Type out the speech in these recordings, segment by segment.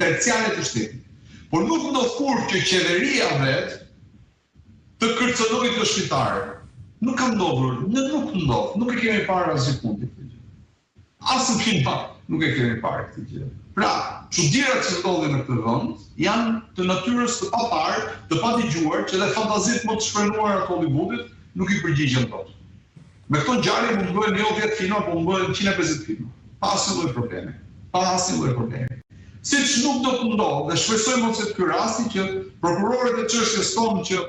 terciare të shtetit. Por nuk ndodh kurrë që qeveria vetë të kërcënojë dëshmitarë. Nuk ka ndodhur, nuk e kemi parë asgjë fundi këtë gjë. As në film nuk e kemi parë këtë gjë. Pra, çudirat që ndodhin në këtë vend janë të natyrës të paparë, të padëgjuar, që dhe fantazitë më të shprehuara të Hollywoodit nuk i përgjigjen dot. Me këto ngjarje mund të bëhen jo 10 filma, por mund të bëhen 150 filma. Pa asnjë lloj problemi. Siç nuk do të ndodhë, dhe shpresoj mos të ky rasti që prokurorët e çështjes tonë që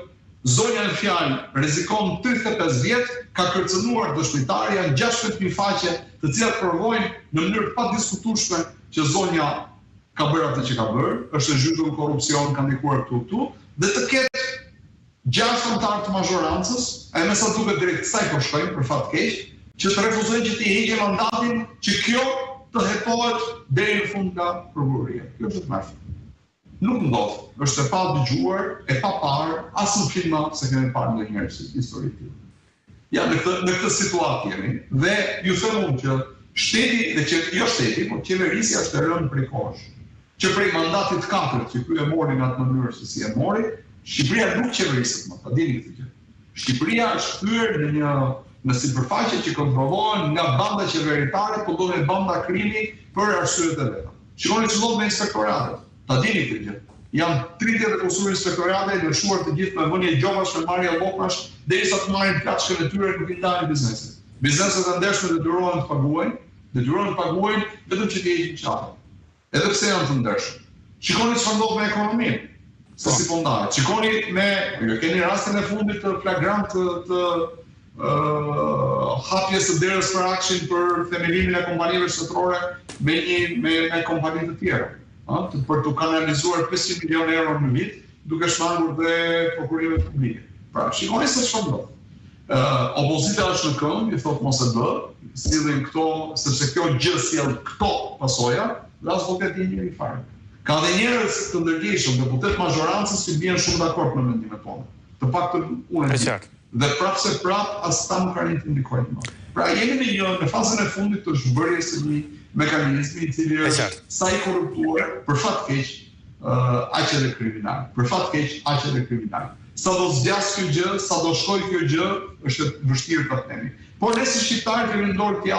zonja në fjalë rrezikon 35 vjet, ka kërcënuar dëshmitar, janë 16.000 faqe të cilat provojnë në mënyrë të padiskutueshme që zonja ka bërë atë që ka bërë, është e zhytur në korrupsion, ka ndikuar këtu, dhe të ketë 6 anëtar të mazhorancës, e me sa duket drejt kësaj po shkojnë për fat keq, që të refuzojnë që t'i heqë mandatin që kjo të hetohet deri në fund nga prokuroria. Kjo është mafia. Nuk ndodh, është e pa dëgjuar, e pa parë, as në filma se kemi parë ndonjëherë si histori të tillë. Ja, në këtë situatë jemi, dhe ju them unë që shteti, por qeverisja është e rënë prej kohësh. Që prej mandatit 4 që ky e mori në atë mënyrë se si e mori, Shqipëria nuk qeveriset më, ta dini këtë gjë. Shqipëria është hyrë në sipërfaqe që kontrollohen nga banda qeveritare, po do të banda krimi për arsyet e veta. Shikoni ç'do me inspektoratet. Ta dini këtë gjë. Janë 30 konsulë inspektorate lëshuar të gjithë me vënie gjobash me marrje llokash derisa të marrin plaçkën e tyre nuk i ndajnë biznesin. Bizneset e ndershme detyrohen të paguajnë vetëm që të heqin çapën. Edhe pse janë të ndershëm. Shikoni çfarë ndodh me ekonominë. Se si po ndahet. Shikoni keni rastin e fundit të flagrant të hapjes së derës për akshin për themelimin e kompanive shtetërore me kompani të tjera. Për të kanalizuar 500 milion euro në vit, duke shmangur dhe prokurimet publike. Pra, shikoni se çfarë ndodh. Opozita është në këmbë, i thotë mos e bë, sillin këto, sepse kjo gjë sjell këto pasoja, dhe as do të ketë njëri fare. Ka dhe njerëz të ndërgjegjshëm, deputet mazhorancës që bien shumë dakord me mendimet tona. Të paktën unë e di. Dhe prapë as ta nuk arrin të ndikojnë më. Pra, jemi në fazën e fundit të zhvërjes së një mekanizmi i cili është sa i korruptuar, për fat keq, aq edhe kriminal. Për fat keq, aq edhe kriminal. Sa do zgjas kjo gjë, sa do shkoj kjo gjë, është vështirë ta themi. Por ne si shqiptarë kemi ndorë t'i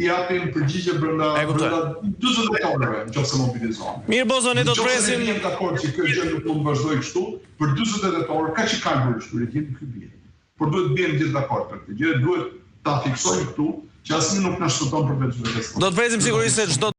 japim përgjigje brenda 40 orëve, nëse mobilizohen. Mirë Bozo, ne do të presim. Ne jemi dakord që kjo gjë nuk mund të vazhdojë kështu, për 40 orë kaq i kanë bërë kështu, regjimi ky bie. Por duhet të bëjmë gjithë dakord për këtë gjë, duhet ta fiksojmë këtu që asnjë nuk na shfuton për vetë. Do të presim sigurisht se çdo